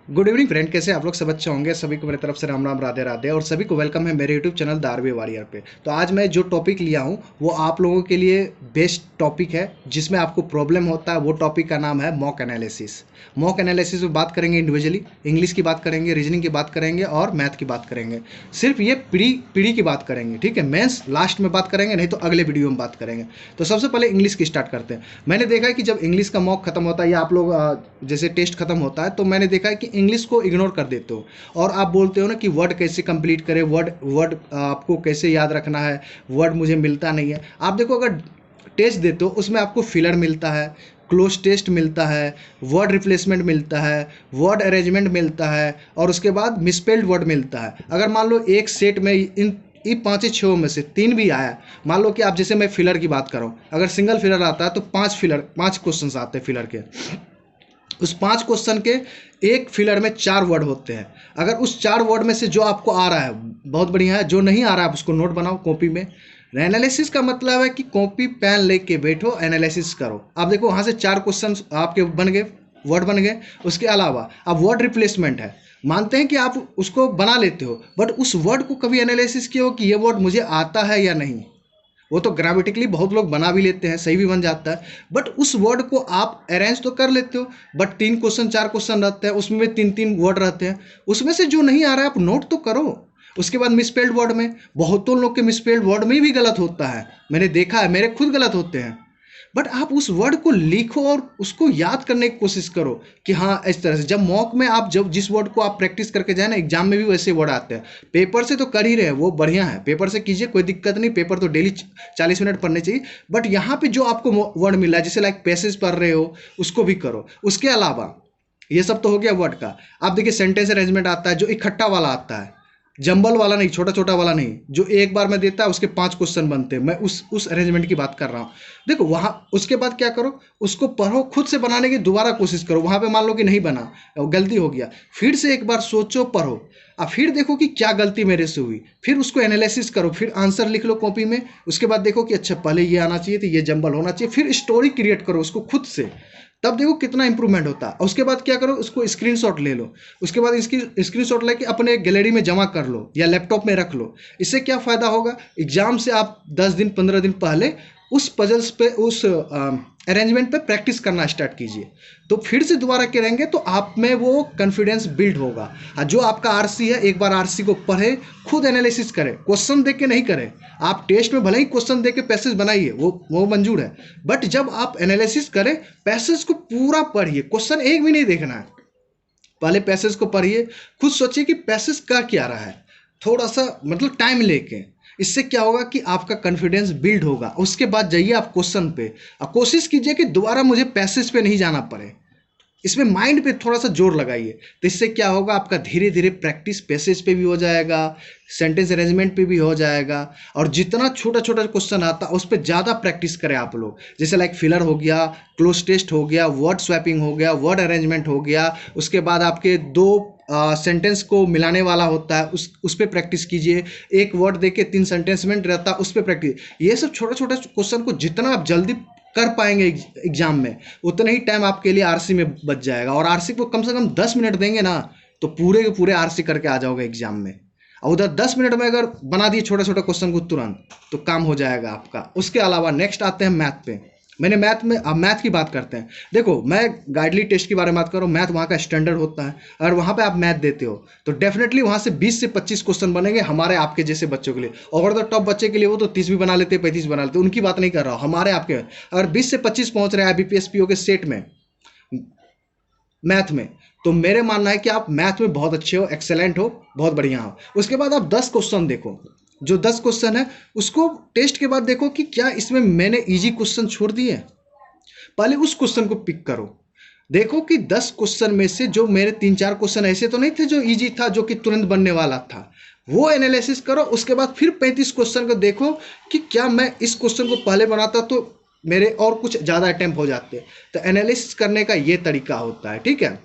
Good evening friend, कैसे आप लोग? सब अच्छे होंगे। सभी को मेरी तरफ से राम राम, राधे राधे, और सभी को वेलकम है मेरे यूट्यूब चैनल दारवे वॉरियर पे। तो आज मैं जो टॉपिक लिया हूँ वो आप लोगों के लिए बेस्ट टॉपिक है, जिसमें आपको प्रॉब्लम होता है। वो टॉपिक का नाम है मॉक एनालिसिस। मॉक एनालिसिस में बात करेंगे इंडिविजुअली, इंग्लिश की बात करेंगे, रीजनिंग की बात करेंगे और मैथ की बात करेंगे। सिर्फ ये पीढ़ी पीढ़ी की बात करेंगे, ठीक है। मेंस लास्ट में बात करेंगे, नहीं तो अगले वीडियो में बात करेंगे। तो सबसे पहले इंग्लिश की स्टार्ट करते हैं। मैंने देखा है कि जब इंग्लिश का मॉक खत्म होता है या आप लोग जैसे टेस्ट खत्म होता है, तो मैंने देखा है कि इंग्लिश को इग्नोर कर देते हो और आप बोलते हो ना कि वर्ड कैसे कंप्लीट करें, वर्ड वर्ड आपको कैसे याद रखना है, वर्ड मुझे मिलता नहीं है। आप देखो, अगर टेस्ट देते हो उसमें आपको फिलर मिलता है, क्लोज टेस्ट मिलता है, वर्ड रिप्लेसमेंट मिलता है, वर्ड अरेंजमेंट मिलता है, और उसके बाद मिसपेल्ड वर्ड मिलता है। अगर मान लो एक सेट में इन पाँच ही छः में से तीन भी आया, मान लो कि आप जैसे मैं फिलर की बात कर रहा हूँ, अगर सिंगल फिलर आता है तो पांच क्वेश्चन आते हैं फिलर के। उस पांच क्वेश्चन के एक फिलर में चार वर्ड होते हैं। अगर उस चार वर्ड में से जो आपको आ रहा है बहुत बढ़िया है, जो नहीं आ रहा है आप उसको नोट बनाओ कॉपी में। एनालिसिस का मतलब है कि कॉपी पेन लेके बैठो, एनालिसिस करो। आप देखो वहां से चार क्वेश्चन आपके बन गए, वर्ड बन गए। उसके अलावा अब वर्ड रिप्लेसमेंट है। मानते हैं कि आप उसको बना लेते हो, बट उस वर्ड को कभी एनालिसिस किया हो कि ये वर्ड मुझे आता है या नहीं? वो तो ग्रामेटिकली बहुत लोग बना भी लेते हैं, सही भी बन जाता है, बट उस वर्ड को आप अरेंज तो कर लेते हो, बट तीन क्वेश्चन चार क्वेश्चन रहते हैं, उसमें तीन तीन वर्ड रहते हैं, उसमें से जो नहीं आ रहा है आप नोट तो करो। उसके बाद मिसपेल्ड वर्ड में, बहुतों लोग के मिसपेल्ड वर्ड में भी गलत होता है, मैंने देखा है, मेरे खुद गलत होते हैं। बट आप उस वर्ड को लिखो और उसको याद करने की कोशिश करो कि हाँ इस तरह से। जब मॉक में आप जब जिस वर्ड को आप प्रैक्टिस करके जाए ना, एग्जाम में भी वैसे वर्ड आते हैं। पेपर से तो कर ही रहे हैं, वो बढ़िया है, पेपर से कीजिए, कोई दिक्कत नहीं, पेपर तो डेली 40 मिनट पढ़ने चाहिए। बट यहाँ पे जो आपको वर्ड मिला है, जैसे लाइक पैसेज पढ़ रहे हो, उसको भी करो। उसके अलावा ये सब तो हो गया वर्ड का। आप देखिए सेंटेंस अरेंजमेंट आता है, जो इकट्ठा वाला आता है, जंबल वाला नहीं, छोटा छोटा वाला नहीं, जो एक बार में देता है उसके पांच क्वेश्चन बनते हैं। मैं उस अरेंजमेंट की बात कर रहा हूँ। देखो वहां उसके बाद क्या करो, उसको पढ़ो, खुद से बनाने की दोबारा कोशिश करो। वहां पे मान लो कि नहीं बना, गलती हो गया, फिर से एक बार सोचो, पढ़ो, और फिर देखो कि क्या गलती मेरे से हुई, फिर उसको एनालिसिस करो, फिर आंसर लिख लो कॉपी में। उसके बाद देखो कि अच्छा पहले ये आना चाहिए, तो ये जंबल होना चाहिए, फिर स्टोरी क्रिएट करो उसको खुद से। तब देखो कितना इंप्रूवमेंट होता है। उसके बाद क्या करो, उसको स्क्रीनशॉट ले लो। उसके बाद इसकी स्क्रीनशॉट लेके अपने गैलरी में जमा कर लो या लैपटॉप में रख लो। इससे क्या फ़ायदा होगा, एग्जाम से आप 10 दिन 15 दिन पहले उस पजल्स पे, उस अरेंजमेंट पे प्रैक्टिस करना स्टार्ट कीजिए। तो फिर से दोबारा करेंगे तो आप में वो कॉन्फिडेंस बिल्ड होगा। और जो आपका आरसी है, एक बार आरसी को पढ़े, खुद एनालिसिस करें, क्वेश्चन देख के नहीं करें। आप टेस्ट में भले ही क्वेश्चन देख के पैसेज बनाइए, वो मंजूर है, बट जब आप एनालिसिस करें, पैसेज को पूरा पढ़िए, क्वेश्चन एक भी नहीं देखना है। पहले पैसेज को पढ़िए, खुद सोचिए कि पैसेज का क्या रहा है, थोड़ा सा मतलब टाइम लेके। इससे क्या होगा कि आपका कॉन्फिडेंस बिल्ड होगा। उसके बाद जाइए आप क्वेश्चन पे, और कोशिश कीजिए कि दोबारा मुझे पैसेज पे नहीं जाना पड़े। इसमें माइंड पे थोड़ा सा जोर लगाइए, तो इससे क्या होगा, आपका धीरे धीरे प्रैक्टिस पैसेज पे भी हो जाएगा, सेंटेंस अरेंजमेंट पे भी हो जाएगा। और जितना छोटा छोटा क्वेश्चन आता उस पर ज़्यादा प्रैक्टिस करें आप लोग। जैसे लाइक फिलर हो गया, क्लोज टेस्ट हो गया, वर्ड स्वैपिंग हो गया, वर्ड अरेंजमेंट हो गया। उसके बाद आपके दो सेंटेंस को मिलाने वाला होता है, उस पर प्रैक्टिस कीजिए। एक वर्ड देके तीन सेंटेंस में रहता है, उस पर प्रैक्टिस। ये सब छोटे छोटे क्वेश्चन को जितना आप जल्दी कर पाएंगे एग्जाम में, उतना ही टाइम आपके लिए आरसी में बच जाएगा। और आरसी को कम से कम 10 मिनट देंगे ना, तो पूरे के पूरे आरसी करके आ जाओगे एग्जाम में। और उधर 10 मिनट में अगर बना दिए छोटे छोटे क्वेश्चन को तुरंत, तो काम हो जाएगा आपका। उसके अलावा नेक्स्ट आते हैं मैथ पे। मैंने मैथ में, अब मैथ की बात करते हैं। देखो मैं गाइडली टेस्ट के बारे में बात कर रहा हूँ, मैथ वहाँ का स्टैंडर्ड होता है। अगर वहाँ पे आप मैथ देते हो तो डेफिनेटली वहाँ से 20 से 25 क्वेश्चन बनेंगे हमारे आपके जैसे बच्चों के लिए। और तो टॉप बच्चे के लिए वो तो 30 भी बना लेते हैं, 35 बना लेते हैं, उनकी बात नहीं कर रहा हूँ, हमारे आपके। अगर 20 से 25 पहुँच रहे हैं IBPS PO के सेट में मैथ में, तो मेरे मानना है कि आप मैथ में बहुत अच्छे हो, एक्सेलेंट हो, बहुत बढ़िया हो। उसके बाद आप 10 क्वेश्चन देखो, जो 10 क्वेश्चन है उसको टेस्ट के बाद देखो कि क्या इसमें मैंने इजी क्वेश्चन छोड़ दिए। पहले उस क्वेश्चन को पिक करो, देखो कि 10 क्वेश्चन में से जो मेरे तीन चार क्वेश्चन ऐसे तो नहीं थे जो इजी था, जो कि तुरंत बनने वाला था, वो एनालिसिस करो। उसके बाद फिर 35 क्वेश्चन को देखो कि क्या मैं इस क्वेश्चन को पहले बनाता तो मेरे और कुछ ज़्यादा अटेम्प्ट हो जाते। तो एनालिसिस करने का ये तरीका होता है, ठीक है।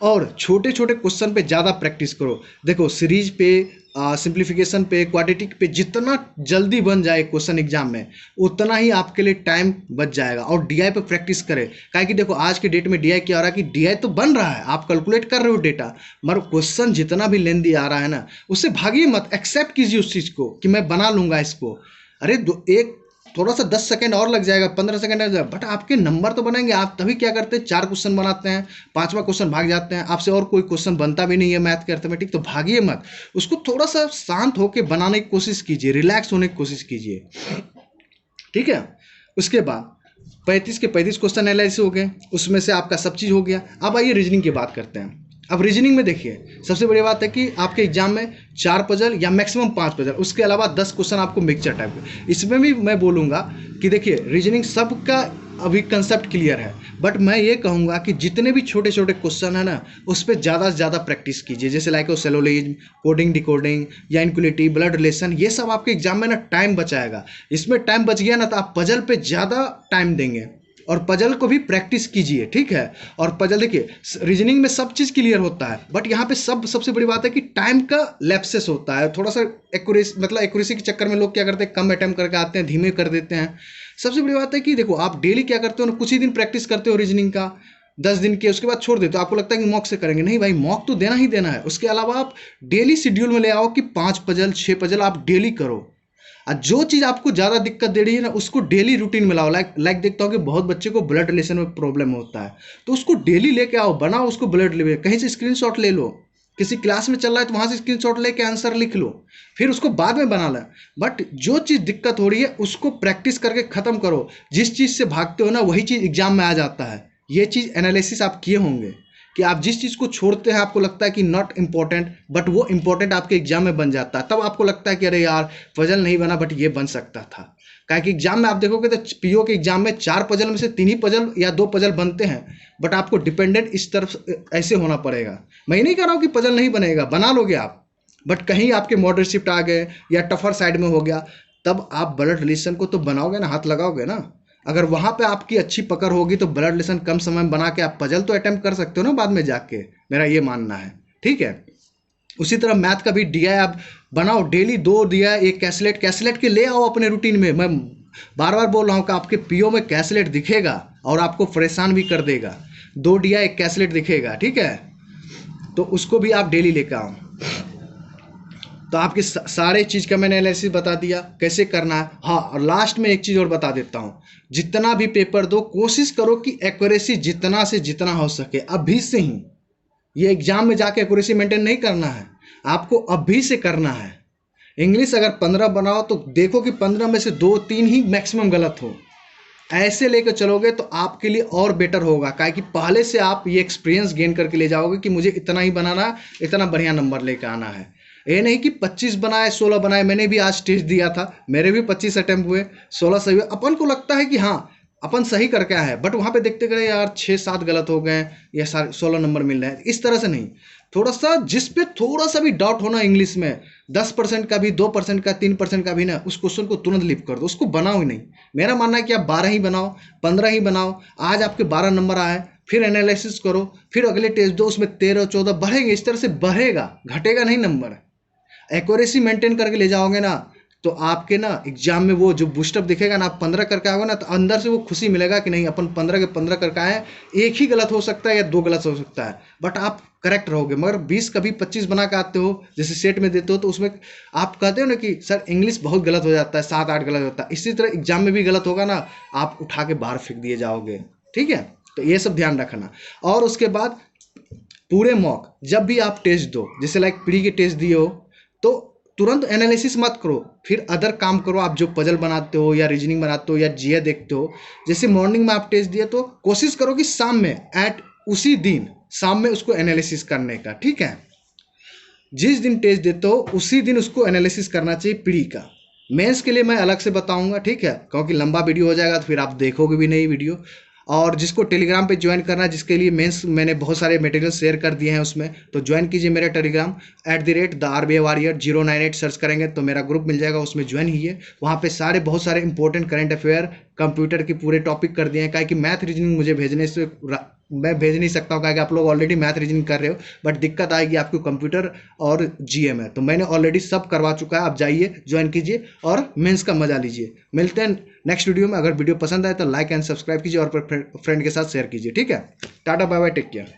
और छोटे छोटे क्वेश्चन पे ज़्यादा प्रैक्टिस करो। देखो सीरीज पे, सिंप्लीफिकेशन पे, क्वाड्रेटिक पे जितना जल्दी बन जाए क्वेश्चन एग्जाम में उतना ही आपके लिए टाइम बच जाएगा। और डीआई पे प्रैक्टिस करें, काहे कि देखो आज के डेट में डीआई क्या हो रहा है कि डीआई तो बन रहा है, आप कैलकुलेट कर रहे हो डेटा, मगर क्वेश्चन जितना भी लेंदी आ रहा है ना उससे भागिए मत, एक्सेप्ट कीजिए उस चीज़ को कि मैं बना लूंगा इसको। अरे एक थोड़ा सा 10 सेकंड और लग जाएगा, 15 सेकंड लग जाएगा, बट आपके नंबर तो बनेंगे। आप तभी क्या करते हैं, 4 क्वेश्चन बनाते हैं, 5वां क्वेश्चन भाग जाते हैं, आपसे और कोई क्वेश्चन बनता भी नहीं है मैथ के अर्थमेटिक, तो भागिए मत, उसको थोड़ा सा शांत होकर बनाने की कोशिश कीजिए, रिलैक्स होने की कोशिश कीजिए, ठीक है। उसके बाद 35 के 35 क्वेश्चन एनालिसिस हो गए, उसमें से आपका सब चीज़ हो गया। अब आइए रीजनिंग की बात करते हैं। अब रीजनिंग में देखिए सबसे बड़ी बात है कि आपके एग्जाम में 4 पजल या मैक्सिमम 5 पजल, उसके अलावा 10 क्वेश्चन आपको मिक्सचर टाइप के। इसमें भी मैं बोलूँगा कि देखिए रीजनिंग सबका अभी कंसेप्ट क्लियर है, बट मैं ये कहूँगा कि जितने भी छोटे छोटे क्वेश्चन है ना उस पर ज़्यादा से ज़्यादा प्रैक्टिस कीजिए, जैसे लाइक सेलोलिज्म, कोडिंग डिकोडिंग या इनक्वलिटी, ब्लड रिलेशन, ये सब आपके एग्जाम में ना टाइम बचाएगा। इसमें टाइम बच गया ना तो आप पजल पे ज़्यादा टाइम देंगे, और पजल को भी प्रैक्टिस कीजिए, ठीक है। और पजल देखिए रीजनिंग में सब चीज़ क्लियर होता है, बट यहाँ पे सबसे बड़ी बात है कि टाइम का लैप्सेस होता है थोड़ा सा, एक्यूरेसी मतलब एक्यूरेसी के चक्कर में लोग क्या करते हैं, कम अटेम्प्ट करके आते हैं, धीमे कर देते हैं। सबसे बड़ी बात है कि देखो आप डेली क्या करते हो ना, कुछ ही दिन प्रैक्टिस करते हो रीजनिंग का, 10 दिन के, उसके बाद छोड़ देते हो। आपको लगता है कि मॉक से करेंगे, नहीं भाई, मॉक तो देना ही देना है। उसके अलावा आप डेली शेड्यूल में ले आओ कि 5 पजल 6 पजल आप डेली करो। और जो चीज़ आपको ज़्यादा दिक्कत दे रही है ना उसको डेली रूटीन में लाओ। लाइक देखता हूँ कि बहुत बच्चे को ब्लड रिलेशन में प्रॉब्लम होता है, तो उसको डेली लेके आओ, बनाओ उसको ब्लड रिलेशन, कहीं से स्क्रीनशॉट ले लो, किसी क्लास में चल रहा है तो वहाँ से स्क्रीनशॉट लेके आंसर लिख लो, फिर उसको बाद में बना लें। बट जो चीज़ दिक्कत हो रही है उसको प्रैक्टिस करके ख़त्म करो। जिस चीज़ से भागते हो ना वही चीज़ एग्जाम में आ जाता है। ये चीज़ एनालिसिस आप किए होंगे कि आप जिस चीज़ को छोड़ते हैं आपको लगता है कि नॉट इम्पॉर्टेंट, बट वो इम्पॉर्टेंट आपके एग्जाम में बन जाता है। तब आपको लगता है कि अरे यार पजल नहीं बना बट ये बन सकता था। क्या कि एग्जाम में आप देखोगे तो पीओ के एग्जाम में 4 पजल में से 3 ही पजल या 2 पजल बनते हैं, बट आपको डिपेंडेंट इस तरफ ऐसे होना पड़ेगा। मैं नहीं कह रहा हूँ कि पजल नहीं बनेगा, बना लोगे आप, बट कहीं आपके मॉडरेट शिफ्ट आ गए या टफर साइड में हो गया, तब आप ब्लड रिलेशन को तो बनाओगे ना, हाथ लगाओगे ना। अगर वहाँ पे आपकी अच्छी पकड़ होगी तो ब्लड रिलेशन कम समय में बना के आप पजल तो अटेम्प्ट कर सकते हो ना बाद में जाके, मेरा ये मानना है, ठीक है। उसी तरह मैथ का भी डीआई आप बनाओ, डेली 2 दिया, एक कैसलेट के ले आओ अपने रूटीन में। मैं बार बार बोल रहा हूँ कि आपके पीओ में कैसलेट दिखेगा और आपको परेशान भी कर देगा। 2 डीआई एक कैसलेट दिखेगा, ठीक है, तो उसको भी आप डेली लेकर आओ। तो आपके सारे चीज़ का मैंने एनालिसिस बता दिया कैसे करना है। हाँ, और लास्ट में एक चीज़ और बता देता हूँ, जितना भी पेपर दो कोशिश करो कि एक्यूरेसी जितना से जितना हो सके अभी से ही। ये एग्जाम में जाके एक्यूरेसी मेंटेन नहीं करना है, आपको अभी से करना है। इंग्लिश अगर 15 बनाओ तो देखो कि 15 में से 2-3 ही मैक्सिमम गलत हो, ऐसे लेकर चलोगे तो आपके लिए और बेटर होगा। काहे कि पहले से आप ये एक्सपीरियंस गेन करके ले जाओगे कि मुझे इतना ही बनाना, इतना बढ़िया नंबर लेकर आना है। ये नहीं कि 25 बनाए 16 बनाए। मैंने भी आज टेस्ट दिया था, मेरे भी 25 अटेम्प्ट हुए, 16 सही हुए। अपन को लगता है कि हाँ अपन सही करके आए हैं, बट वहाँ पे देखते गए यार 6-7 गलत हो गए या 16 नंबर मिल रहे हैं। इस तरह से नहीं, थोड़ा सा जिस पे थोड़ा सा भी डाउट होना इंग्लिश में, 10% का भी, 2% का, 3% का भी ना, उस क्वेश्चन को तुरंत लिप कर दो, उसको बनाओ ही नहीं। मेरा मानना है कि आप 12 ही बनाओ, 15 ही बनाओ। आज आपके 12 नंबर आए, फिर एनालिसिस करो, फिर अगले टेस्ट दो, उसमें 13-14 बढ़ेंगे। इस तरह से बढ़ेगा, घटेगा नहीं नंबर। एक्यूरेसी मेंटेन करके ले जाओगे ना तो आपके ना एग्जाम में वो जो बूस्टअप दिखेगा ना, आप 15 करके आओगे ना तो अंदर से वो खुशी मिलेगा कि नहीं अपन 15 के 15 करके आए। एक ही गलत हो सकता है या 2 गलत हो सकता है, बट आप करेक्ट रहोगे। मगर 20 कभी 25 बना के आते हो, जैसे सेट में देते हो, तो उसमें आप कहते हो ना कि सर इंग्लिश बहुत गलत हो जाता है, 7-8 गलत होता है। इसी तरह एग्जाम में भी गलत होगा ना, आप उठा के बाहर फेंक दिए जाओगे, ठीक है। तो ये सब ध्यान रखना। और उसके बाद पूरे मॉक जब भी आप टेस्ट दो, जैसे लाइक प्री के टेस्ट दिए हो, तो तुरंत एनालिसिस मत करो, फिर अदर काम करो। आप जो पजल बनाते हो या रीजनिंग बनाते हो या जीए देखते हो, जैसे मॉर्निंग में आप टेस्ट दिए तो कोशिश करो कि शाम में उसी दिन शाम में उसको एनालिसिस करने का, ठीक है। जिस दिन टेस्ट देते हो उसी दिन उसको एनालिसिस करना चाहिए प्री का। मेंस के लिए मैं अलग से बताऊंगा, ठीक है, क्योंकि लंबा वीडियो हो जाएगा तो फिर आप देखोगे भी नहीं वीडियो। और जिसको टेलीग्राम पे ज्वाइन करना है, जिसके लिए मेंस मैंने बहुत सारे मटेरियल शेयर कर दिए हैं उसमें, तो ज्वाइन कीजिए मेरा टेलीग्राम @theRBAWarrior 098 सर्च करेंगे तो मेरा ग्रुप मिल जाएगा, उसमें ज्वाइन कीजिए। वहाँ पे बहुत सारे इंपॉर्टेंट करंट अफेयर कंप्यूटर की पूरे टॉपिक कर दिए हैं। काहे कि मैथ रीजनिंग मुझे भेजने से मैं भेज नहीं सकता हूँ, काहे कि आप लोग ऑलरेडी मैथ रीजनिंग कर रहे हो, बट दिक्कत आएगी आपको कंप्यूटर और जीएम है। तो मैंने ऑलरेडी सब करवा चुका है, आप जाइए ज्वाइन कीजिए और मेंस का मजा लीजिए। मिलते हैं नेक्स्ट वीडियो में। अगर वीडियो पसंद आए तो लाइक एंड सब्सक्राइब कीजिए और फ्रेंड के साथ शेयर कीजिए। ठीक है, tata bye bye, take care.